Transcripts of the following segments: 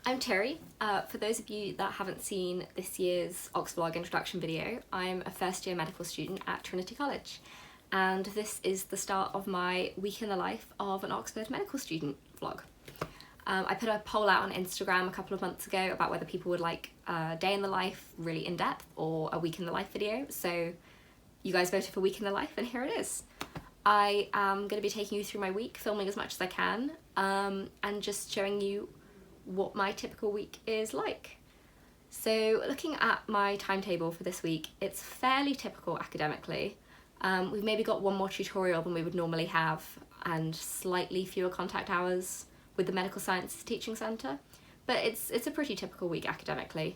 I'm Tiri. For those of you that haven't seen this year's Oxvlog introduction video, I'm a first year medical student at Trinity College, and this is the start of my week in the life of an Oxford medical student vlog. I put a poll out on Instagram a couple of months ago about whether people would like a day in the life really in depth or a week in the life video, so you guys voted for week in the life and here it is. I am going to be taking you through my week, filming as much as I can, and just showing you what my typical week is like. So looking at my timetable for this week, it's fairly typical academically. We've maybe got one more tutorial than we would normally have and slightly fewer contact hours with the Medical Sciences Teaching Centre, but it's a pretty typical week academically.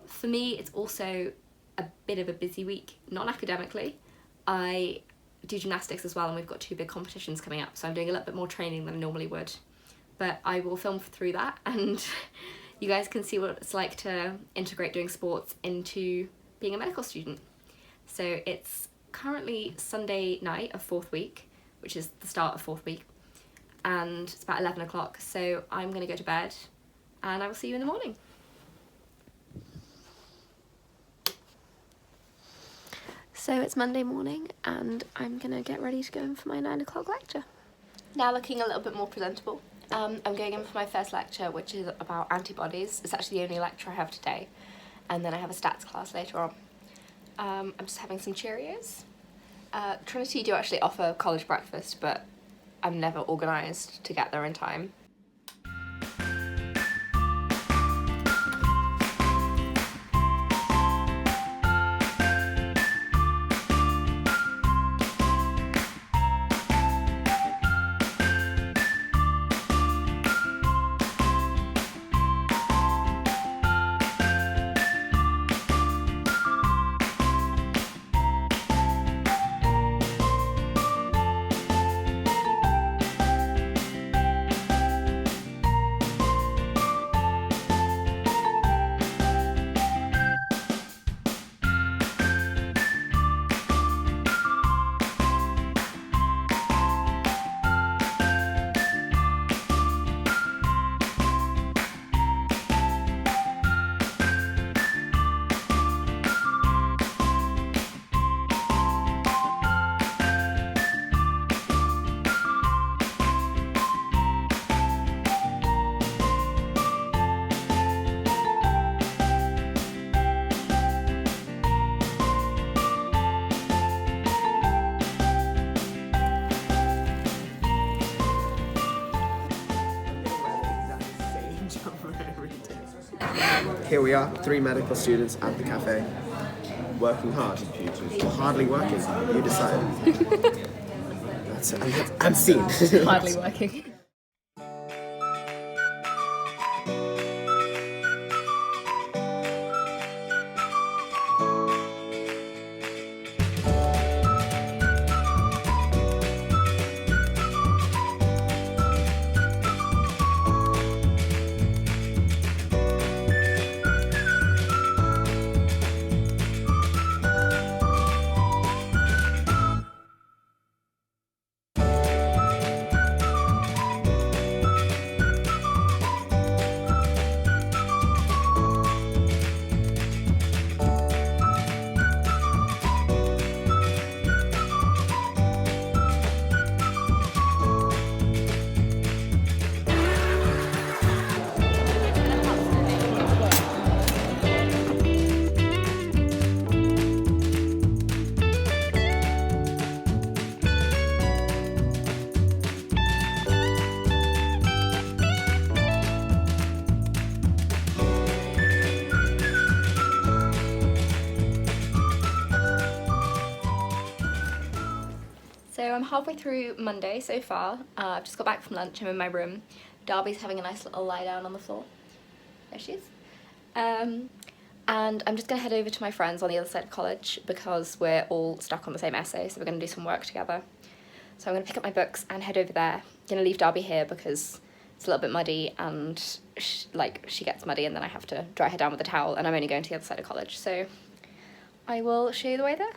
For me, it's also a bit of a busy week, non-academically. I do gymnastics as well, and we've got 2 big competitions coming up, so I'm doing a little bit more training than I normally would. But I will film through that and you guys can see what it's like to integrate doing sports into being a medical student. So it's currently Sunday night of 4th week, which is the start of 4th week, and it's about 11 o'clock, so I'm going to go to bed and I will see you in the morning. So it's Monday morning and I'm going to get ready to go in for my 9 o'clock lecture. Now looking a little bit more presentable. I'm going in for my first lecture, which is about antibodies. It's actually the only lecture I have today, and then I have a stats class later on. I'm just having some Cheerios. Trinity do actually offer college breakfast, but I'm never organised to get there in time. Here we are, 3 medical students at the cafe, working hard, or hardly working, you decide. That's unseen. Hardly working. So I'm halfway through Monday so far. I've just got back from lunch. I'm in my room. Darby's having a nice little lie down on the floor. There she is. And I'm just going to head over to my friends on the other side of college because we're all stuck on the same essay, so we're going to do some work together. So I'm going to pick up my books and head over there. I'm going to leave Darby here because it's a little bit muddy and she gets muddy and then I have to dry her down with a towel, and I'm only going to the other side of college. So I will show you the way there.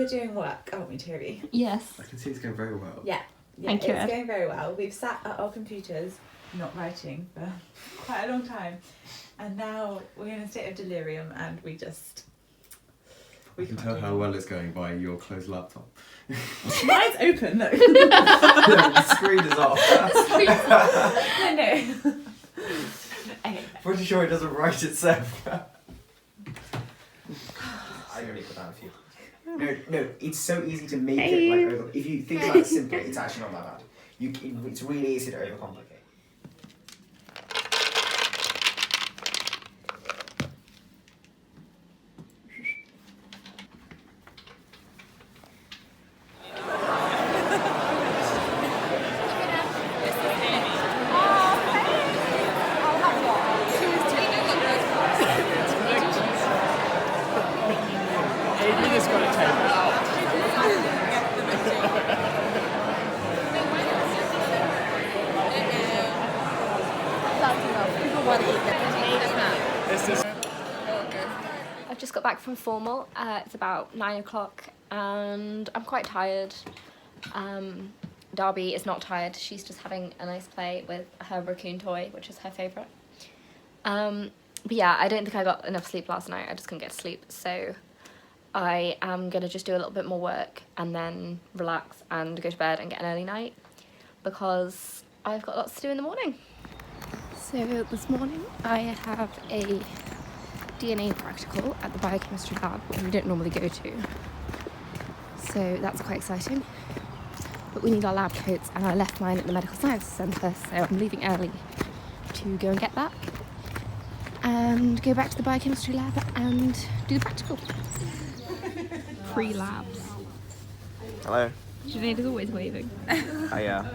doing work, aren't we, Tiri? Yes. I can see it's going very well. Yeah. Thank you, It's Ed. going very well. We've sat at our computers, not writing for quite a long time, and now we're in a state of delirium, and we can tell how well it's going by your closed laptop. Mine's open though. The screen is off. No. Okay. Pretty sure it doesn't write itself. I only put down a few. No, it's so easy to make it like over. If you think about it simply, it's actually not that bad. It's really easy to overcomplicate. I've just got back from formal. It's about 9 o'clock and I'm quite tired. Darby is not tired. She's just having a nice play with her raccoon toy, which is her favourite. But yeah, I don't think I got enough sleep last night. I just couldn't get to sleep. So I am going to just do a little bit more work and then relax and go to bed and get an early night because I've got lots to do in the morning. So this morning I have a DNA practical at the Biochemistry lab that we don't normally go to. So that's quite exciting. But we need our lab coats and I left mine at the Medical Sciences Centre, so I'm leaving early to go and get that. And go back to the Biochemistry lab and do the practical. Pre-labs. Hello. Sinead is always waving. Oh yeah.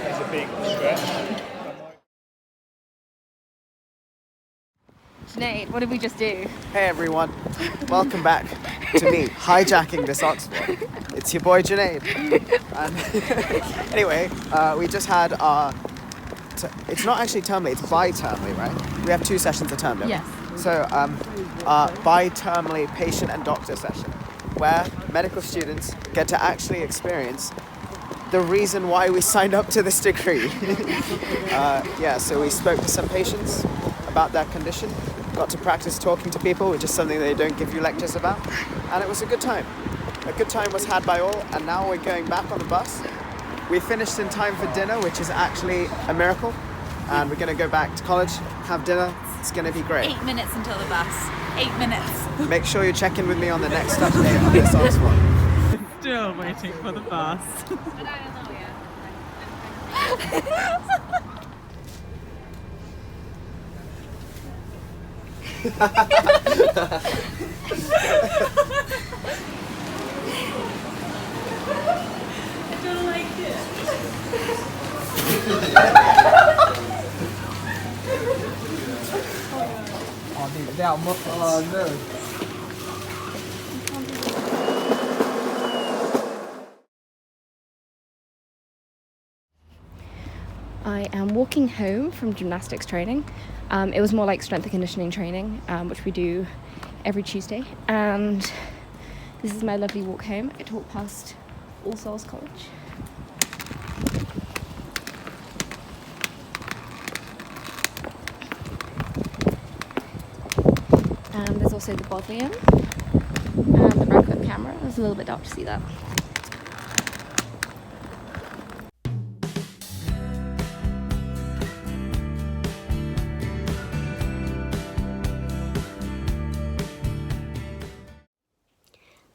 It's a big stretch. Sinead, what did we just do? Hey everyone, welcome back to me hijacking this Oxvlog. It's your boy Junaid. And anyway, we just had our. It's not actually termly; it's bi-termly, right? We have 2 sessions a term, don't we? Yes. So, our bi-termly patient and doctor session, where medical students get to actually experience the reason why we signed up to this degree. Yeah, so we spoke to some patients about their condition, got to practice talking to people, which is something they don't give you lectures about, and it was a good time. A good time was had by all, and now we're going back on the bus. We finished in time for dinner, which is actually a miracle, and we're going to go back to college, have dinner. It's going to be great. 8 minutes until the bus. 8 minutes. Make sure you check in with me on the next update on this Oxvlog. Still waiting for the bus. I don't like it. Oh no. I am walking home from gymnastics training. It was more like strength and conditioning training, which we do every Tuesday. And this is my lovely walk home. I get to walk past All Souls College. And there's also the Bodleian and the Redcliffe camera. It's a little bit dark to see that.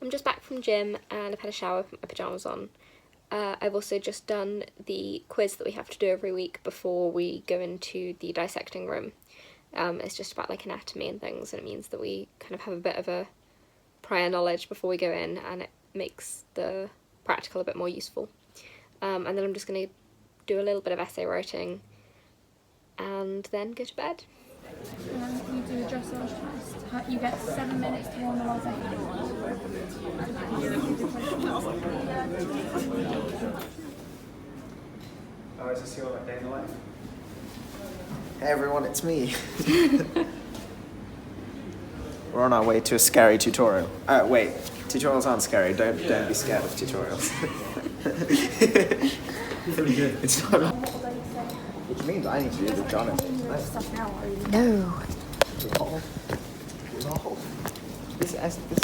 I'm just back from gym and I've had a shower, put my pyjamas on. I've also just done the quiz that we have to do every week before we go into the dissecting room. It's just about like anatomy and things, and it means that we kind of have a bit of a prior knowledge before we go in, and it makes the practical a bit more useful. And then I'm just going to do a little bit of essay writing and then go to bed. You do a dressage test. You get 7 minutes to warm the water. Oh, is this your day in the life? Hey everyone, it's me. We're on our way to a scary tutorial. Wait, tutorials aren't scary. Don't be scared of tutorials. Pretty good. It's not. Which means I need to do the Jonathan. No. This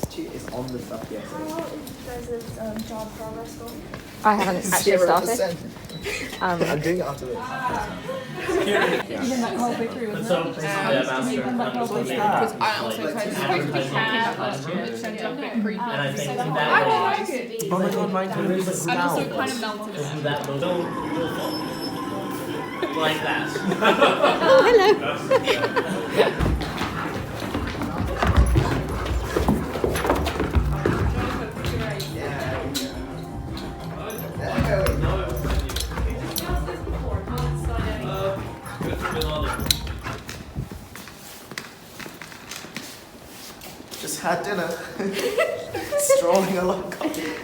cheat is on the stuff, yes. How is guys' job progress going? I haven't actually started. 0%. I'm doing it after this. Even like halfway through, isn't it? I also tried to supposed to be hair, which ended up a bit creepy. And I think I that don't like it. Oh my god, mine kind of I'm also kind of melted. that like that. Just had dinner. Strolling along.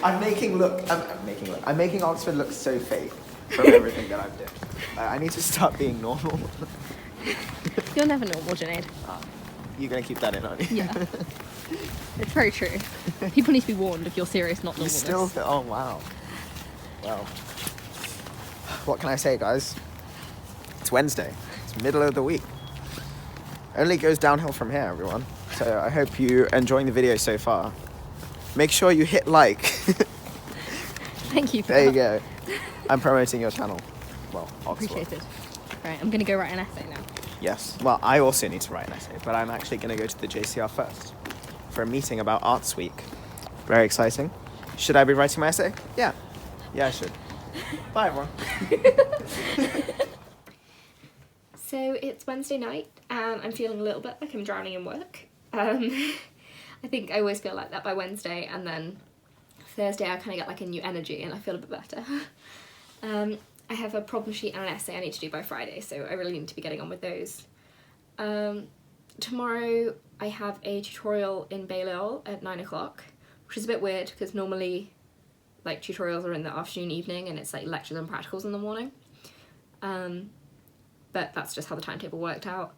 I'm making Oxford look so fake from everything that I've done. I need to start being normal. You're never normal, Junaid. You're gonna keep that in, aren't you? Yeah. It's very true. People need to be warned if you're serious, not normal. You still feel, oh wow. Well, what can I say, guys? It's Wednesday. It's middle of the week. Only goes downhill from here, everyone. So I hope you're enjoying the video so far. Make sure you hit like. Thank you for There you that. go. I'm promoting your channel. Well, Oxvlog. Appreciated. Right, I'm going to go write an essay now. Yes. Well, I also need to write an essay, but I'm actually going to go to the JCR first for a meeting about Arts Week. Very exciting. Should I be writing my essay? Yeah. Yeah, I should. Bye, everyone. So it's Wednesday night and I'm feeling a little bit like I'm drowning in work. I think I always feel like that by Wednesday, and then Thursday I kind of get like a new energy and I feel a bit better. I have a problem sheet and an essay I need to do by Friday, so I really need to be getting on with those. Tomorrow I have a tutorial in Balliol at 9 o'clock, which is a bit weird because normally like tutorials are in the afternoon, evening, and it's like lectures and practicals in the morning. But that's just how the timetable worked out.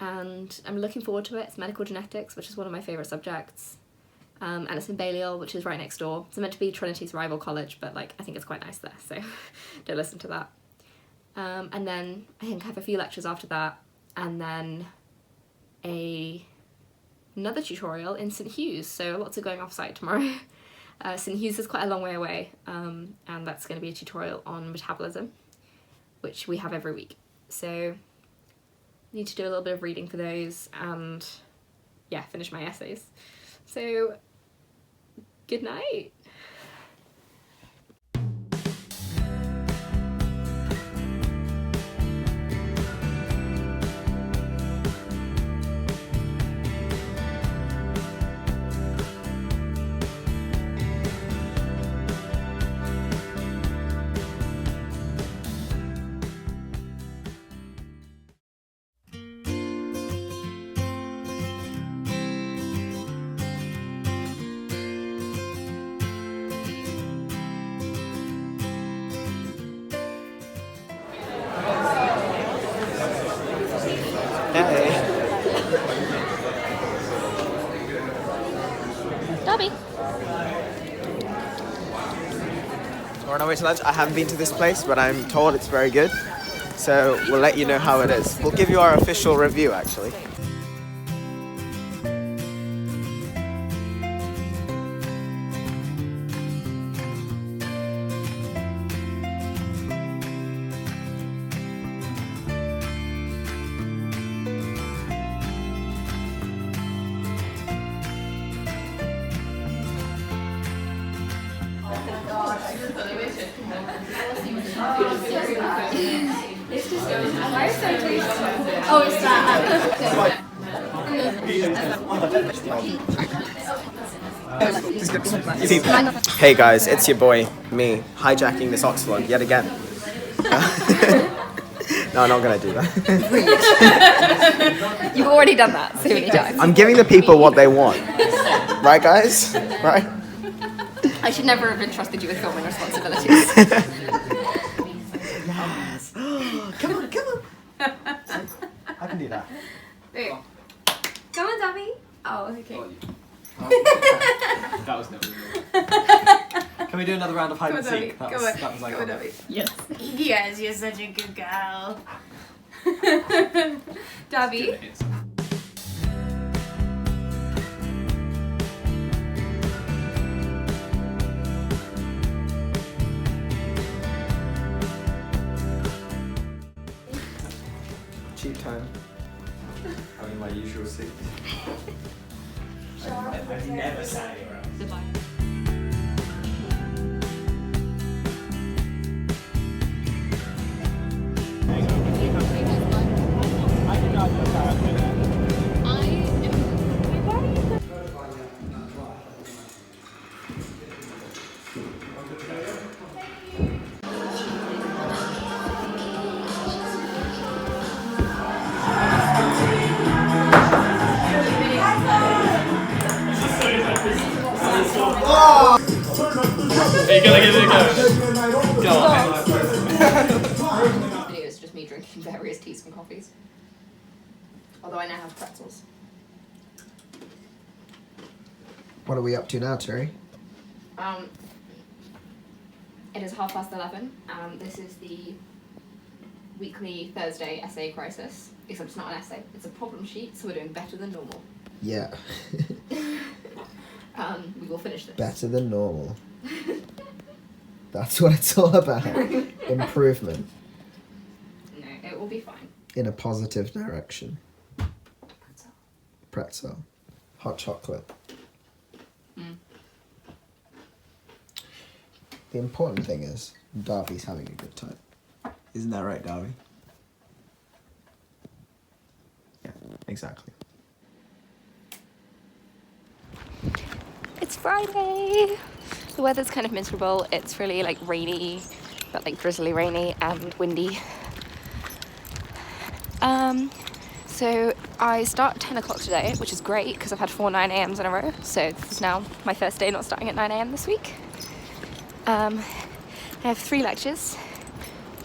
And I'm looking forward to it. It's medical genetics, which is one of my favourite subjects. And it's in Balliol, which is right next door. It's meant to be Trinity's rival college, but like I think it's quite nice there, so don't listen to that. And then I think I have a few lectures after that, and then another tutorial in St Hugh's, so lots of going off-site tomorrow. St Hugh's is quite a long way away, and that's going to be a tutorial on metabolism, which we have every week. So I need to do a little bit of reading for those and yeah, finish my essays. So good night. Darby. We're on our way to lunch. I haven't been to this place, but I'm told it's very good. So we'll let you know how it is. We'll give you our official review, actually. Oh, it's that. Hey guys, it's your boy, me, hijacking this Oxvlog yet again. No, I'm not gonna do that. You've already done that so many times. I'm giving the people what they want. Right, guys? Right? I should never have entrusted you with filming responsibilities. Yes. Come on. I can do that. Wait. Come on, Darby. Oh, okay. That was never real. Can we do another round of hide and seek? That was like Yes. Yes, you're such a good girl. Darby. cheap time. I'm in my usual seat. I've never sat anywhere else. Are you gonna give it a go? Go on. The video is just me drinking various teas and coffees. Although I now have pretzels. What are we up to now, Tiri? It is 11:30. This is the weekly Thursday essay crisis. Except it's not an essay, it's a problem sheet, so we're doing better than normal. Yeah. We will finish this. Better than normal. That's what it's all about. Improvement. No, it will be fine. In a positive direction. Pretzel. Pretzel. Hot chocolate. The important thing is Darby's having a good time. Isn't that right, Darby? Yeah, exactly. It's Friday! The weather's kind of miserable. It's really like rainy, but like drizzly rainy and windy. So I start at 10 o'clock today, which is great because I've had 4 9 a.m.s in a row. So this is now my first day not starting at 9 a.m. this week. I have 3 lectures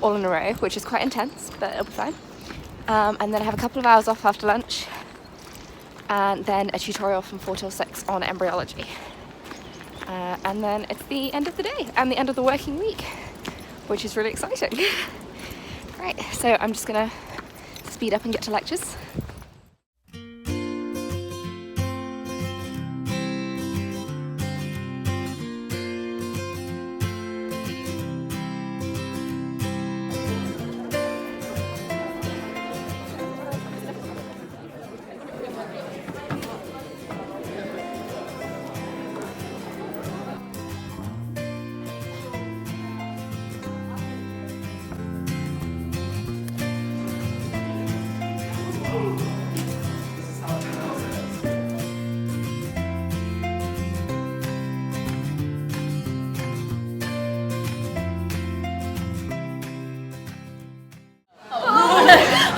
all in a row, which is quite intense, but it'll be fine. And then I have a couple of hours off after lunch, and then a tutorial from 4 till 6 on embryology. And then it's the end of the day and the end of the working week, which is really exciting. Right, so I'm just gonna speed up and get to lectures.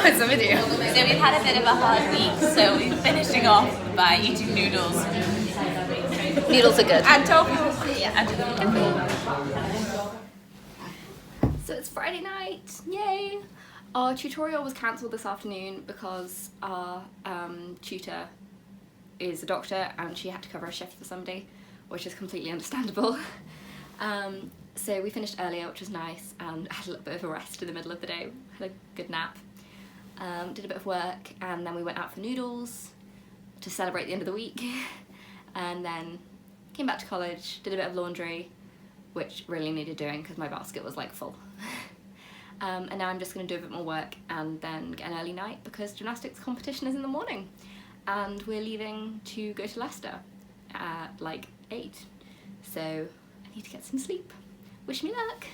It's a video. So we've had a bit of a hard week, so we're finishing off by eating noodles. Noodles are good. And tofu. Yeah, and So it's Friday night, yay! Our tutorial was cancelled this afternoon because our tutor is a doctor and she had to cover a shift for somebody, which is completely understandable. So we finished earlier, which was nice, and had a little bit of a rest in the middle of the day, had a good nap. Did a bit of work, and then we went out for noodles to celebrate the end of the week, and then came back to college, did a bit of laundry, which really needed doing because my basket was like full. And now I'm just going to do a bit more work and then get an early night because gymnastics competition is in the morning, and we're leaving to go to Leicester at like 8, so I need to get some sleep. Wish me luck!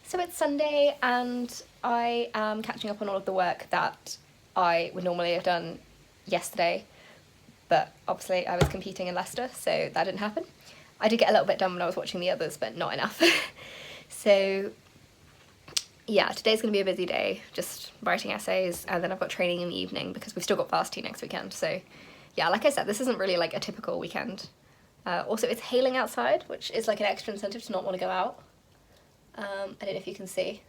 So it's Sunday and I am catching up on all of the work that I would normally have done yesterday, but obviously I was competing in Leicester, so that didn't happen. I did get a little bit done when I was watching the others, but not enough. So yeah, today's going to be a busy day, just writing essays, and then I've got training in the evening because we've still got varsity next weekend. So yeah, like I said, this isn't really like a typical weekend. Also, it's hailing outside, which is like an extra incentive to not want to go out. I don't know if you can see.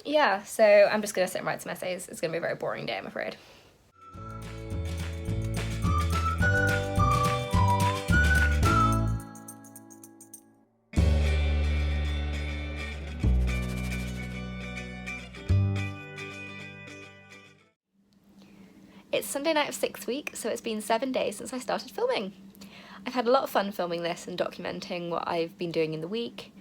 Yeah, so I'm just going to sit and write some essays. It's going to be a very boring day, I'm afraid. It's Sunday night of 6th week, so it's been 7 days since I started filming. I've had a lot of fun filming this and documenting what I've been doing in the week.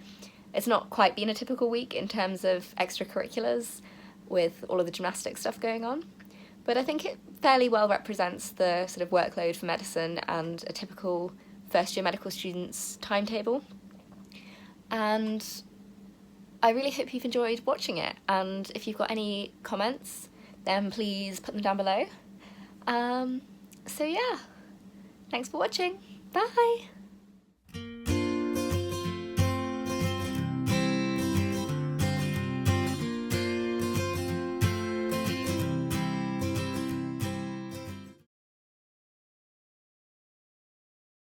It's not quite been a typical week in terms of extracurriculars with all of the gymnastics stuff going on, but I think it fairly well represents the sort of workload for medicine and a typical first year medical student's timetable. And I really hope you've enjoyed watching it, and if you've got any comments, then please put them down below. So yeah, thanks for watching. Bye!